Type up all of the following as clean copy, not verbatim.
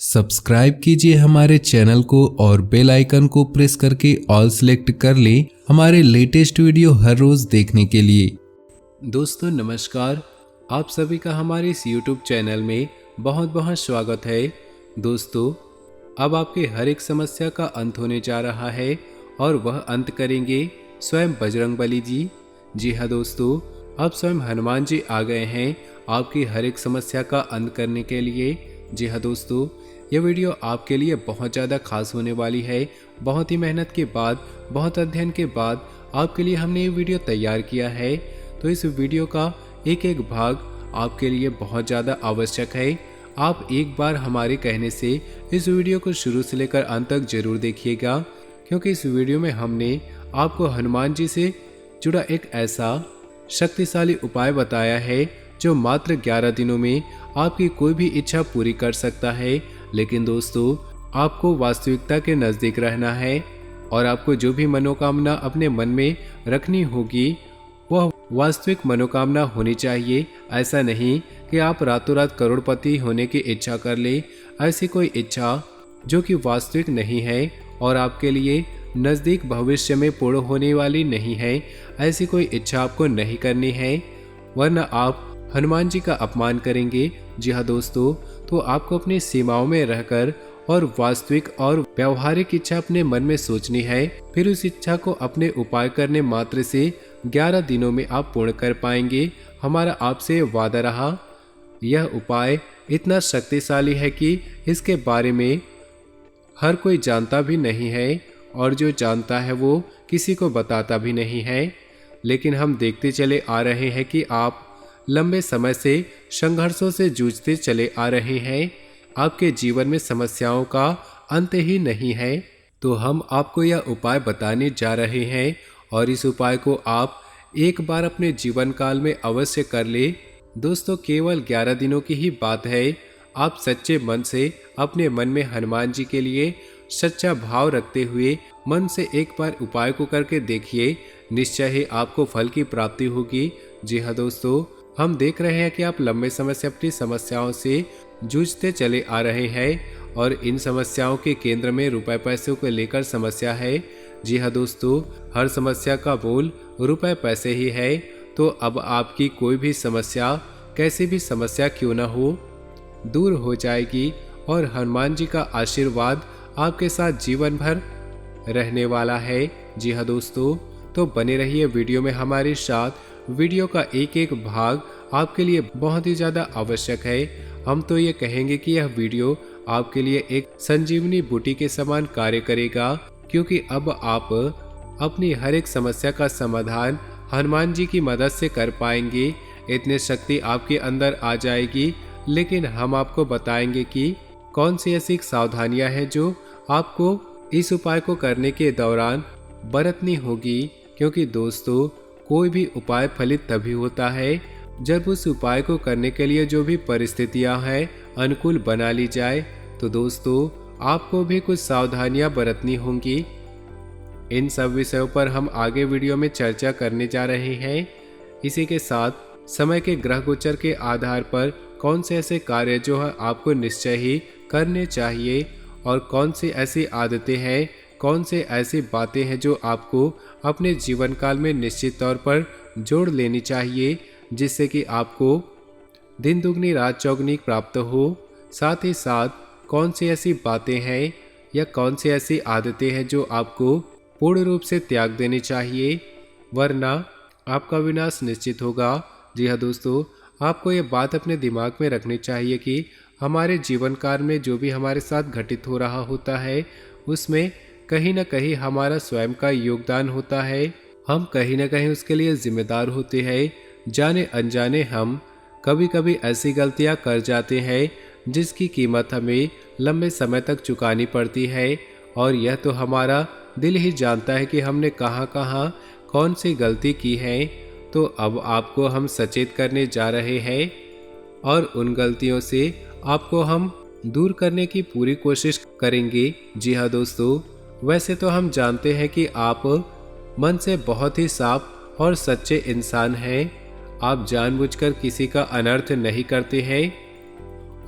Subscribe कीजिए हमारे channel को और बेल आइकन को प्रेस करके ऑल सेलेक्ट कर लें हमारे लेटेस्ट वीडियो हर रोज देखने के लिए। दोस्तों नमस्कार, आप सभी का हमारे इस YouTube चैनल में बहुत बहुत स्वागत है। दोस्तों अब आपके हर एक समस्या का अंत होने जा रहा है और वह अंत करेंगे स्वयं बजरंगबली जी। जी हाँ दोस्तों, अब स्वयं हनुमान जी आ गए हैं आपकी हर एक समस्या का अंत करने के लिए। जी हाँ दोस्तों, यह वीडियो आपके लिए बहुत ज़्यादा खास होने वाली है। बहुत ही मेहनत के बाद, बहुत अध्ययन के बाद आपके लिए हमने ये वीडियो तैयार किया है। तो इस वीडियो का एक एक भाग आपके लिए बहुत ज़्यादा आवश्यक है। आप एक बार हमारे कहने से इस वीडियो को शुरू से लेकर अंत तक जरूर देखिएगा, क्योंकि इस वीडियो में हमने आपको हनुमान जी से जुड़ा एक ऐसा शक्तिशाली उपाय बताया है जो मात्र 11 दिनों में आपकी कोई भी इच्छा पूरी कर सकता है। लेकिन दोस्तों आपको वास्तविकता के नज़दीक रहना है और आपको जो भी मनोकामना अपने मन में रखनी होगी वह वास्तविक मनोकामना होनी चाहिए। ऐसा नहीं कि आप रातों रात करोड़पति होने की इच्छा कर ले। ऐसी कोई इच्छा जो कि वास्तविक नहीं है और आपके लिए नज़दीक भविष्य में पूर्ण होने वाली नहीं है, ऐसी कोई इच्छा आपको नहीं करनी है, वरना आप हनुमान जी का अपमान करेंगे। जी हाँ दोस्तों, तो आपको अपनी सीमाओं में रहकर और वास्तविक और व्यवहारिक इच्छा अपने मन में सोचनी है। फिर उस इच्छा को अपने उपाय करने मात्र से 11 दिनों में आप पूर्ण कर पाएंगे। हमारा आपसे वादा रहा। यह उपाय इतना शक्तिशाली है कि इसके बारे में हर कोई जानता भी नहीं है और जो जानता है वो किसी को बताता भी नहीं है। लेकिन हम देखते चले आ रहे हैं कि आप लंबे समय से संघर्षों से जूझते चले आ रहे हैं। आपके जीवन में समस्याओं का अंत ही नहीं है। तो हम आपको यह उपाय बताने जा रहे हैं और इस उपाय को आप एक बार अपने जीवन काल में अवश्य कर ले। दोस्तों केवल 11 दिनों की ही बात है। आप सच्चे मन से अपने मन में हनुमान जी के लिए सच्चा भाव रखते हुए मन से एक बार उपाय को करके देखिए, निश्चय ही आपको फल की प्राप्ति होगी। जी हाँ दोस्तों, हम देख रहे हैं कि आप लंबे समय से अपनी समस्याओं से जूझते चले आ रहे हैं और इन समस्याओं के केंद्र में रुपए पैसों को लेकर समस्या है। जी हाँ दोस्तों, हर समस्या का मूल रुपए पैसे ही है। तो अब आपकी कोई भी समस्या, कैसी भी समस्या क्यों न हो, दूर हो जाएगी और हनुमान जी का आशीर्वाद आपके साथ जीवन भर रहने वाला है। जी हाँ दोस्तों, तो बने रहिए वीडियो में हमारे साथ। वीडियो का एक एक भाग आपके लिए बहुत ही ज़्यादा आवश्यक है। हम तो ये कहेंगे कि यह वीडियो आपके लिए एक संजीवनी बूटी के समान कार्य करेगा, क्योंकि अब आप अपनी हर एक समस्या का समाधान हनुमान जी की मदद से कर पाएंगे। इतनी शक्ति आपके अंदर आ जाएगी। लेकिन हम आपको बताएंगे कि कौन सी ऐसी सावधानियां हैं जो आपको इस उपाय को करने के दौरान बरतनी होगी, क्योंकि दोस्तों कोई भी उपाय फलित तभी होता है जब उस उपाय को करने के लिए जो भी परिस्थितियां हैं अनुकूल बना ली जाए। तो दोस्तों आपको भी कुछ सावधानियां बरतनी होंगी। इन सब विषयों पर हम आगे वीडियो में चर्चा करने जा रहे हैं। इसी के साथ समय के ग्रह गोचर के आधार पर कौन से ऐसे कार्य जो है आपको निश्चय ही करने चाहिए और कौन सी ऐसी आदतें हैं, कौन से ऐसी बातें हैं जो आपको अपने जीवन काल में निश्चित तौर पर जोड़ लेनी चाहिए, जिससे कि आपको दिन दुगनी रात चौगुनी प्राप्त हो। साथ ही साथ कौन सी ऐसी बातें हैं या कौन सी ऐसी आदतें हैं जो आपको पूर्ण रूप से त्याग देनी चाहिए, वरना आपका विनाश निश्चित होगा। जी हाँ दोस्तों, आपको ये बात अपने दिमाग में रखनी चाहिए कि हमारे जीवन काल में जो भी हमारे साथ घटित हो रहा होता है उसमें कहीं ना कहीं हमारा स्वयं का योगदान होता है। हम कहीं ना कहीं उसके लिए जिम्मेदार होते हैं। जाने अनजाने हम कभी कभी ऐसी गलतियां कर जाते हैं जिसकी कीमत हमें लंबे समय तक चुकानी पड़ती है और यह तो हमारा दिल ही जानता है कि हमने कहाँ कहाँ कौन सी गलती की है। तो अब आपको हम सचेत करने जा रहे हैं और उन गलतियों से आपको हम दूर करने की पूरी कोशिश करेंगे। जी हाँ दोस्तों, वैसे तो हम जानते हैं कि आप मन से बहुत ही साफ और सच्चे इंसान हैं। आप जानबूझकर किसी का अनर्थ नहीं करते हैं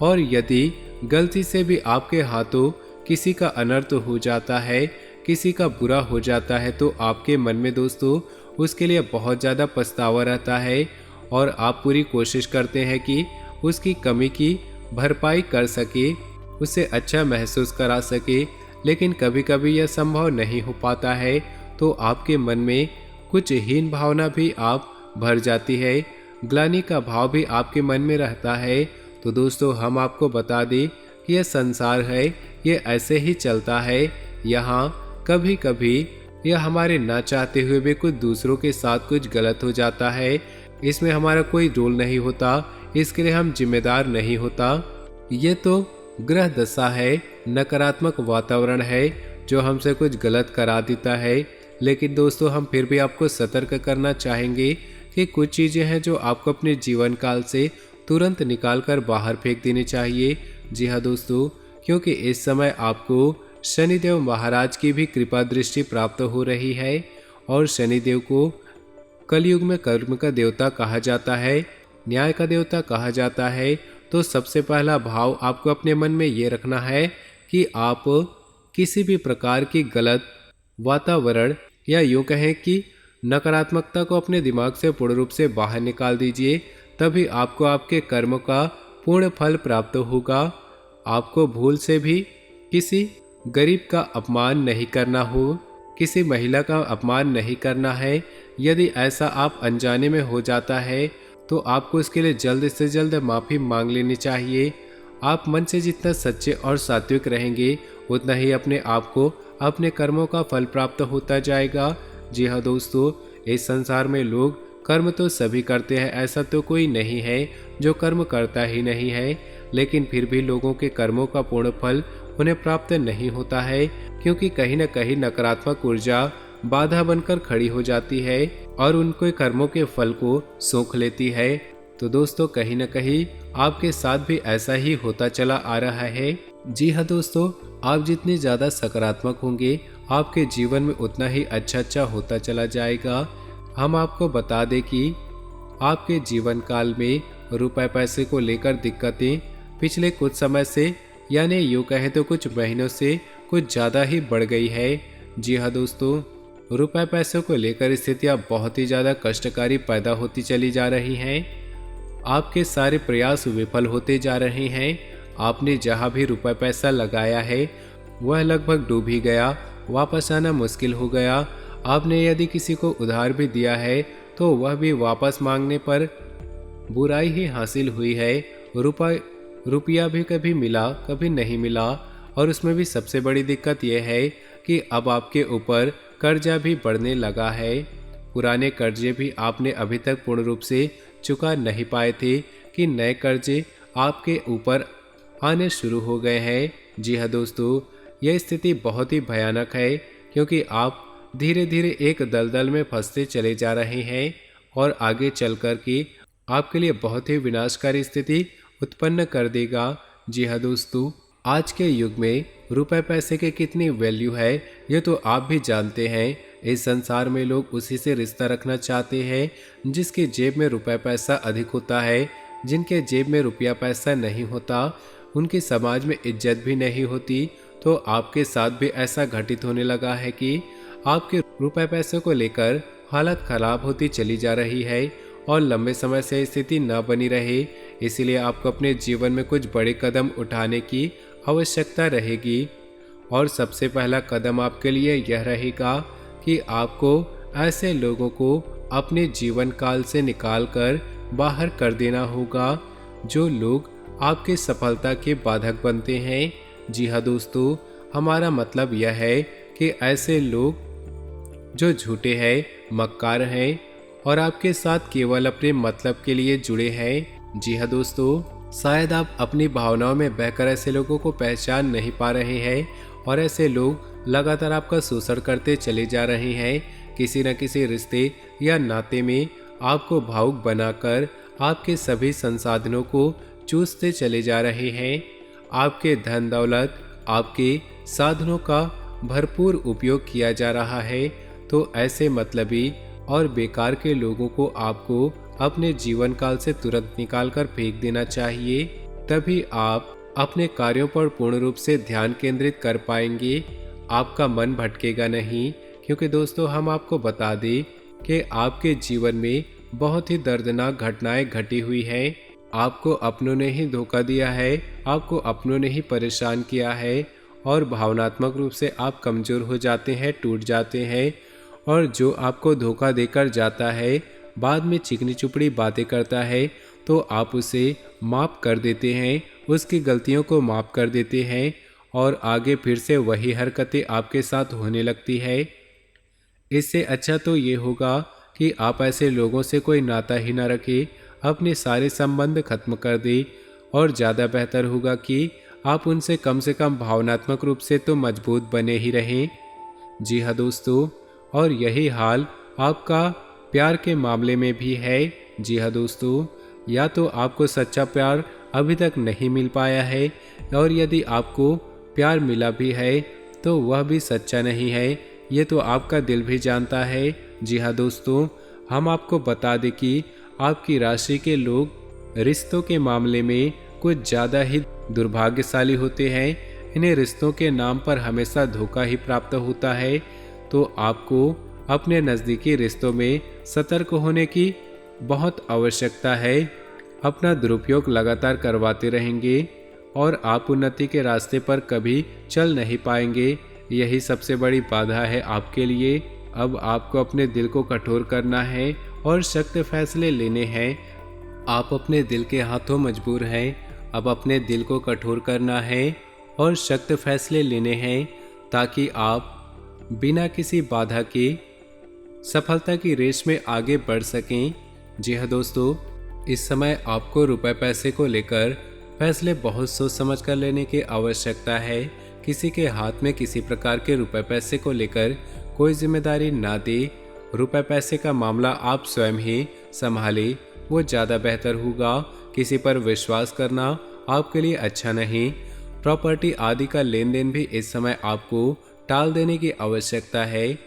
और यदि गलती से भी आपके हाथों किसी का अनर्थ हो जाता है, किसी का बुरा हो जाता है, तो आपके मन में दोस्तों उसके लिए बहुत ज़्यादा पछतावा रहता है और आप पूरी कोशिश करते हैं कि उसकी कमी की भरपाई कर सके, उसे अच्छा महसूस करा सके, लेकिन कभी कभी यह संभव नहीं हो पाता है। तो आपके मन में कुछ हीन भावना भी आप भर जाती है, ग्लानि का भाव भी आपके मन में रहता है। तो दोस्तों हम आपको बता दें कि यह संसार है, ये ऐसे ही चलता है। यहाँ कभी कभी यह हमारे ना चाहते हुए भी कुछ दूसरों के साथ कुछ गलत हो जाता है। इसमें हमारा कोई रोल नहीं होता, इसके लिए हम जिम्मेदार नहीं होता। ये तो ग्रह दशा है, नकारात्मक वातावरण है जो हमसे कुछ गलत करा देता है। लेकिन दोस्तों हम फिर भी आपको सतर्क करना चाहेंगे कि कुछ चीज़ें हैं जो आपको अपने जीवन काल से तुरंत निकाल कर बाहर फेंक देनी चाहिए। जी हाँ दोस्तों, क्योंकि इस समय आपको शनिदेव महाराज की भी कृपा दृष्टि प्राप्त हो रही है और शनिदेव को कलयुग में कर्म का देवता कहा जाता है, न्याय का देवता कहा जाता है। तो सबसे पहला भाव आपको अपने मन में ये रखना है कि आप किसी भी प्रकार की गलत वातावरण या यूँ कहें कि नकारात्मकता को अपने दिमाग से पूर्ण रूप से बाहर निकाल दीजिए, तभी आपको आपके कर्म का पूर्ण फल प्राप्त होगा। आपको भूल से भी किसी गरीब का अपमान नहीं करना हो, किसी महिला का अपमान नहीं करना है। यदि ऐसा आप अनजाने में हो जाता है तो आपको इसके लिए जल्द से जल्द माफ़ी मांग लेनी चाहिए। आप मन से जितना सच्चे और सात्विक रहेंगे उतना ही अपने आप को अपने कर्मों का फल प्राप्त होता जाएगा। जी हाँ दोस्तों, इस संसार में लोग कर्म तो सभी करते हैं, ऐसा तो कोई नहीं है जो कर्म करता ही नहीं है, लेकिन फिर भी लोगों के कर्मों का पूर्ण फल उन्हें प्राप्त नहीं होता है, क्योंकि कहीं न कहीं नकारात्मक ऊर्जा बाधा बनकर खड़ी हो जाती है और उनके कर्मों के फल को सोख लेती है। तो दोस्तों कहीं न कहीं आपके साथ भी ऐसा ही होता चला आ रहा है। जी हाँ दोस्तों, आप जितने ज़्यादा सकारात्मक होंगे आपके जीवन में उतना ही अच्छा होता चला जाएगा। हम आपको बता दें कि आपके जीवन काल में रुपए पैसे को लेकर दिक्कतें पिछले कुछ समय से, यानी यूँ कहें तो कुछ महीनों से कुछ ज़्यादा ही बढ़ गई है। जी हाँ दोस्तों, रुपए पैसों को लेकर स्थितियाँ बहुत ही ज़्यादा कष्टकारी पैदा होती चली जा रही हैं। आपके सारे प्रयास विफल होते जा रहे हैं। आपने जहाँ भी रुपए पैसा लगाया है वह लगभग डूब ही गया, वापस आना मुश्किल हो गया। आपने यदि किसी को उधार भी दिया है तो वह भी वापस मांगने पर बुराई ही हासिल हुई है। रुपया भी कभी मिला कभी नहीं मिला, और उसमें भी सबसे बड़ी दिक्कत यह है कि अब आपके ऊपर कर्जा भी बढ़ने लगा है। पुराने कर्जे भी आपने अभी तक पूर्ण रूप से चुका नहीं पाए थे कि नए कर्जे आपके ऊपर आने शुरू हो गए हैं। जी हाँ दोस्तों, यह स्थिति बहुत ही भयानक है, क्योंकि आप धीरे धीरे एक दलदल में फंसते चले जा रहे हैं और आगे चलकर के आपके लिए बहुत ही विनाशकारी स्थिति उत्पन्न कर देगा। जी हाँ दोस्तों, आज के युग में रुपए पैसे के कितनी वैल्यू है ये तो आप भी जानते हैं। इस संसार में लोग उसी से रिश्ता रखना चाहते हैं जिसके जेब में रुपए पैसा अधिक होता है। जिनके जेब में रुपया पैसा नहीं होता उनकी समाज में इज्जत भी नहीं होती। तो आपके साथ भी ऐसा घटित होने लगा है कि आपके रुपए पैसे को लेकर हालत खराब होती चली जा रही है और लंबे समय से स्थिति न बनी रहे, इसीलिए आपको अपने जीवन में कुछ बड़े कदम उठाने की आवश्यकता रहेगी। और सबसे पहला कदम आपके लिए यह रहेगा कि आपको ऐसे लोगों को अपने जीवन काल से निकालकर बाहर कर देना होगा जो लोग आपकी सफलता के बाधक बनते हैं। जी हाँ दोस्तों, हमारा मतलब यह है कि ऐसे लोग जो झूठे हैं, मक्कार हैं और आपके साथ केवल अपने मतलब के लिए जुड़े हैं। जी हाँ दोस्तों, शायद आप अपनी भावनाओं में बहकर ऐसे लोगों को पहचान नहीं पा रहे हैं और ऐसे लोग लगातार आपका शोषण करते चले जा रहे हैं। किसी न किसी रिश्ते या नाते में आपको भावुक बनाकर आपके सभी संसाधनों को चूसते चले जा रहे हैं। आपके धन दौलत, आपके साधनों का भरपूर उपयोग किया जा रहा है। तो ऐसे मतलबी और बेकार के लोगों को आपको अपने जीवन काल से तुरंत निकालकर फेंक देना चाहिए, तभी आप अपने कार्यों पर पूर्ण रूप से ध्यान केंद्रित कर पाएंगे। आपका मन भटकेगा नहीं, क्योंकि दोस्तों हम आपको बता दें कि आपके जीवन में बहुत ही दर्दनाक घटनाएं घटी हुई हैं। आपको अपनों ने ही धोखा दिया है, आपको अपनों ने ही परेशान किया है और भावनात्मक रूप से आप कमज़ोर हो जाते हैं, टूट जाते हैं। और जो आपको धोखा देकर जाता है, बाद में चिकनी चुपड़ी बातें करता है, तो आप उसे माफ़ कर देते हैं, उसकी गलतियों को माफ़ कर देते हैं और आगे फिर से वही हरकतें आपके साथ होने लगती है। इससे अच्छा तो ये होगा कि आप ऐसे लोगों से कोई नाता ही ना रखें, अपने सारे संबंध खत्म कर दें। और ज़्यादा बेहतर होगा कि आप उनसे कम से कम भावनात्मक रूप से तो मजबूत बने ही रहें। जी हाँ दोस्तों, और यही हाल आपका प्यार के मामले में भी है। जी हाँ दोस्तों, या तो आपको सच्चा प्यार अभी तक नहीं मिल पाया है, और यदि आपको प्यार मिला भी है तो वह भी सच्चा नहीं है, ये तो आपका दिल भी जानता है। जी हाँ दोस्तों, हम आपको बता दें कि आपकी राशि के लोग रिश्तों के मामले में कुछ ज़्यादा ही दुर्भाग्यशाली होते हैं। इन्हें रिश्तों के नाम पर हमेशा धोखा ही प्राप्त होता है। तो आपको अपने नज़दीकी रिश्तों में सतर्क होने की बहुत आवश्यकता है। अपना दुरुपयोग लगातार करवाते रहेंगे और आप उन्नति के रास्ते पर कभी चल नहीं पाएंगे। यही सबसे बड़ी बाधा है आपके लिए। अब आपको अपने दिल को कठोर करना है और सख्त फैसले लेने हैं। आप अपने दिल के हाथों मजबूर हैं। अब अपने दिल को कठोर करना है और सख्त फैसले लेने हैं, ताकि आप बिना किसी बाधा के सफलता की रेस में आगे बढ़ सकें। जी हाँ दोस्तों, इस समय आपको रुपए पैसे को लेकर फैसले बहुत सोच समझ कर लेने की आवश्यकता है। किसी के हाथ में किसी प्रकार के रुपए पैसे को लेकर कोई जिम्मेदारी ना दे। रुपए पैसे का मामला आप स्वयं ही संभालें, वो ज़्यादा बेहतर होगा। किसी पर विश्वास करना आपके लिए अच्छा नहीं। प्रॉपर्टी आदि का लेन देन भी इस समय आपको टाल देने की आवश्यकता है।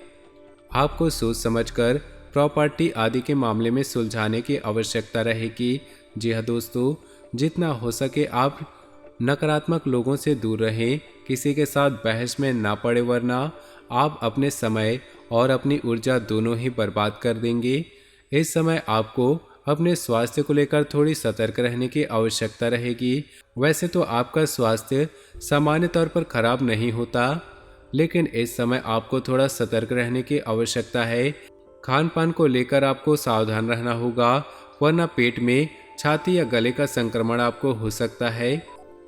आपको सोच समझकर प्रॉपर्टी आदि के मामले में सुलझाने की आवश्यकता रहेगी। जी हाँ दोस्तों, जितना हो सके आप नकारात्मक लोगों से दूर रहें, किसी के साथ बहस में ना पड़े, वरना आप अपने समय और अपनी ऊर्जा दोनों ही बर्बाद कर देंगे। इस समय आपको अपने स्वास्थ्य को लेकर थोड़ी सतर्क रहने की आवश्यकता रहेगी। वैसे तो आपका स्वास्थ्य सामान्य तौर पर खराब नहीं होता, लेकिन इस समय आपको थोड़ा सतर्क रहने की आवश्यकता है। खान पान को लेकर आपको सावधान रहना होगा, वरना पेट में, छाती या गले का संक्रमण आपको हो सकता है।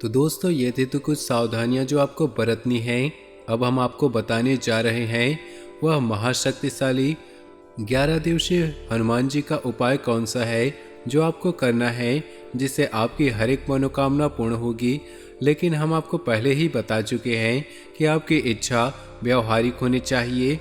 तो दोस्तों, ये थी तो कुछ सावधानियां जो आपको बरतनी हैं। अब हम आपको बताने जा रहे हैं वह महाशक्तिशाली 11 दिवसीय हनुमान जी का उपाय कौन सा है जो आपको करना है, जिससे आपकी हर एक मनोकामना पूर्ण होगी। लेकिन हम आपको पहले ही बता चुके हैं कि आपकी इच्छा व्यवहारिक होनी चाहिए।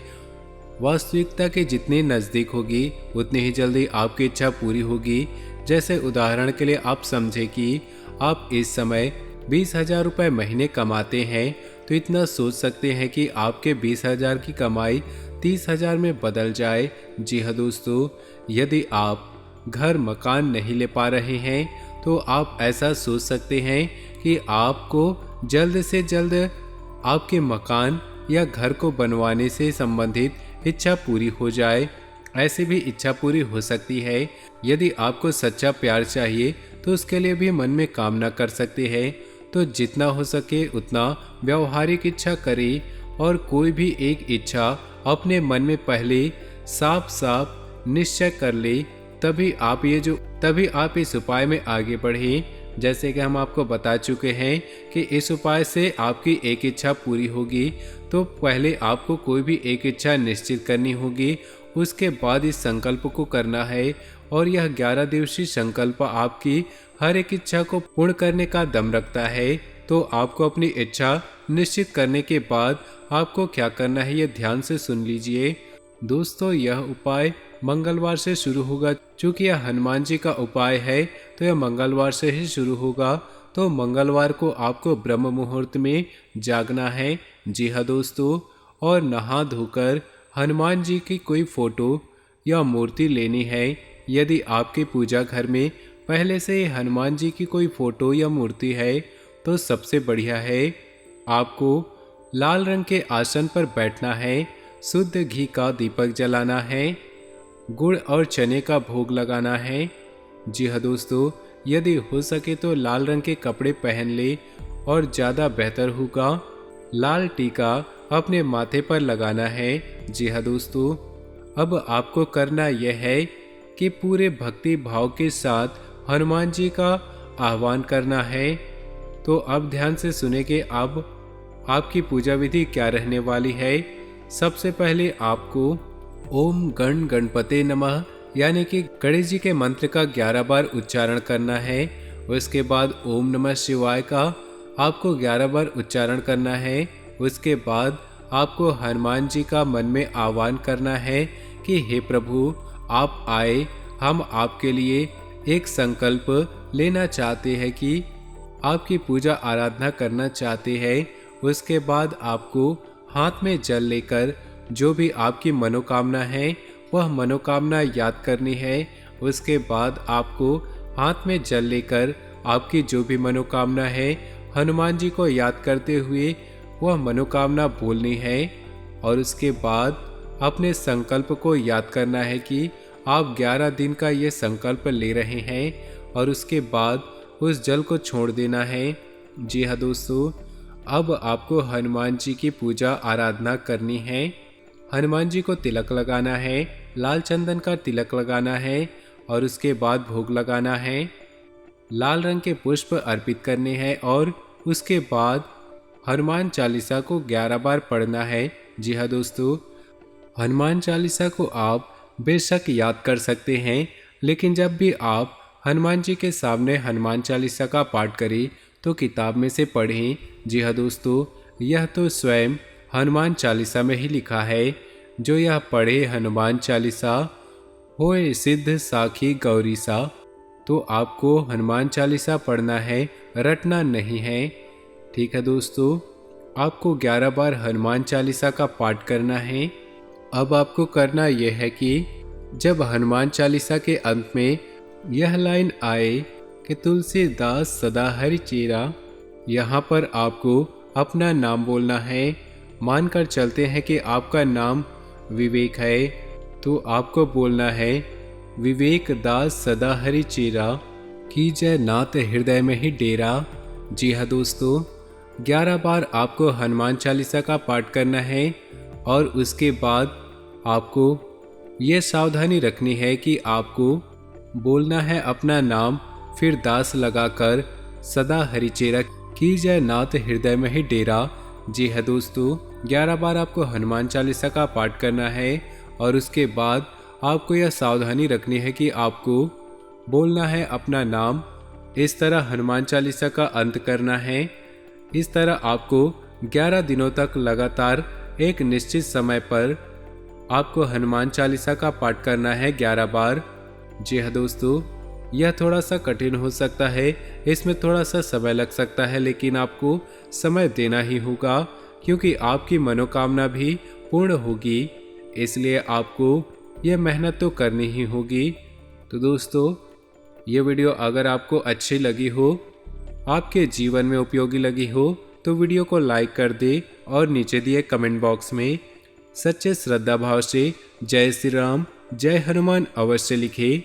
वास्तविकता के जितने नज़दीक होगी उतनी ही जल्दी आपकी इच्छा पूरी होगी। जैसे उदाहरण के लिए आप समझे कि आप इस समय 20,000 रुपये महीने कमाते हैं, तो इतना सोच सकते हैं कि आपके 20,000 की कमाई 30,000 में बदल जाए। जी हाँ दोस्तों, यदि आप घर मकान नहीं ले पा रहे हैं तो आप ऐसा सोच सकते हैं कि आपको जल्द से जल्द आपके मकान या घर को बनवाने से संबंधित इच्छा पूरी हो जाए। ऐसे भी इच्छा पूरी हो सकती है। यदि आपको सच्चा प्यार चाहिए तो उसके लिए भी मन में कामना कर सकते हैं। तो जितना हो सके उतना व्यवहारिक इच्छा करें और कोई भी एक इच्छा अपने मन में पहले साफ साफ निश्चय कर ले, तभी आप इस उपाय में आगे बढ़ें। जैसे कि हम आपको बता चुके हैं कि इस उपाय से आपकी एक इच्छा पूरी होगी, तो पहले आपको कोई भी एक इच्छा निश्चित करनी होगी, उसके बाद इस संकल्प को करना है। और यह 11 दिवसीय संकल्प आपकी हर एक इच्छा को पूर्ण करने का दम रखता है। तो आपको अपनी इच्छा निश्चित करने के बाद आपको क्या करना है, ये ध्यान से सुन लीजिए। दोस्तों, यह उपाय मंगलवार से शुरू होगा। चूँकि यह हनुमान जी का उपाय है तो यह मंगलवार से ही शुरू होगा। तो मंगलवार को आपको ब्रह्म मुहूर्त में जागना है। जी हाँ दोस्तों, और नहा धोकर हनुमान जी की कोई फोटो या मूर्ति लेनी है। यदि आपके पूजा घर में पहले से ही हनुमान जी की कोई फोटो या मूर्ति है तो सबसे बढ़िया है। आपको लाल रंग के आसन पर बैठना है, शुद्ध घी का दीपक जलाना है, गुड़ और चने का भोग लगाना है। जी हाँ दोस्तों, यदि हो सके तो लाल रंग के कपड़े पहन ले और ज़्यादा बेहतर होगा। लाल टीका अपने माथे पर लगाना है। जी हाँ दोस्तों, अब आपको करना यह है कि पूरे भक्ति भाव के साथ हनुमान जी का आह्वान करना है। तो अब ध्यान से सुने कि अब आपकी पूजा विधि क्या रहने वाली है। सबसे पहले आपको ओम गण गणपते नमः यानी कि गणेश जी के मंत्र का 11 बार उच्चारण करना है। उसके बाद ओम नमः शिवाय का आपको 11 बार उच्चारण करना है। उसके बाद आपको हनुमान जी का मन में आह्वान करना है कि हे प्रभु, आप आए, हम आपके लिए एक संकल्प लेना चाहते हैं कि आपकी पूजा आराधना करना चाहते हैं। उसके बाद आपको हाथ में जल लेकर जो भी आपकी मनोकामना है वह मनोकामना याद करनी है। उसके बाद आपको हाथ में जल लेकर आपकी जो भी मनोकामना है हनुमान जी को याद करते हुए वह मनोकामना बोलनी है। और उसके बाद अपने संकल्प को याद करना है कि आप 11 दिन का ये संकल्प ले रहे हैं और उसके बाद उस जल को छोड़ देना है। जी हाँ दोस्तों, अब आपको हनुमान जी की पूजा आराधना करनी है। हनुमान जी को तिलक लगाना है, लाल चंदन का तिलक लगाना है और उसके बाद भोग लगाना है। लाल रंग के पुष्प अर्पित करने हैं और उसके बाद हनुमान चालीसा को 11 बार पढ़ना है। जी हाँ दोस्तों, हनुमान चालीसा को आप बेशक याद कर सकते हैं, लेकिन जब भी आप हनुमान जी के सामने हनुमान चालीसा का पाठ करें तो किताब में से पढ़ें। जी हाँ दोस्तों, यह तो स्वयं हनुमान चालीसा में ही लिखा है, जो यह पढ़े हनुमान चालीसा होए सिद्ध साखी गौरी सा। तो आपको हनुमान चालीसा पढ़ना है, रटना नहीं है। ठीक है दोस्तों, आपको 11 बार हनुमान चालीसा का पाठ करना है। अब आपको करना यह है कि जब हनुमान चालीसा के अंत में यह लाइन आए कि तुलसीदास सदा हरि चेरा, यहाँ पर आपको अपना नाम बोलना है। मानकर चलते हैं कि आपका नाम विवेक है, तो आपको बोलना है विवेक दास सदा हरि चेरा, कीजय नाथ हृदय में ही डेरा। जी हाँ दोस्तों, 11 बार आपको हनुमान चालीसा का पाठ करना है और उसके बाद आपको ये सावधानी रखनी है कि आपको बोलना है अपना नाम, फिर दास लगाकर सदा हरिचेरा कीजय नाथ हृदय में ही डेरा। जी है दोस्तों, 11 बार आपको हनुमान चालीसा का पाठ करना है और उसके बाद आपको यह सावधानी रखनी है कि आपको बोलना है अपना नाम। इस तरह हनुमान चालीसा का अंत करना है। इस तरह आपको 11 दिनों तक लगातार एक निश्चित समय पर आपको हनुमान चालीसा का पाठ करना है 11 बार। जी हाँ दोस्तों, यह थोड़ा सा कठिन हो सकता है, इसमें थोड़ा सा समय लग सकता है, लेकिन आपको समय देना ही होगा क्योंकि आपकी मनोकामना भी पूर्ण होगी, इसलिए आपको यह मेहनत तो करनी ही होगी। तो दोस्तों, ये वीडियो अगर आपको अच्छी लगी हो, आपके जीवन में उपयोगी लगी हो, तो वीडियो को लाइक कर दे और नीचे दिए कमेंट बॉक्स में सच्चे श्रद्धा भाव से जय श्री राम, जय हनुमान अवश्य लिखे।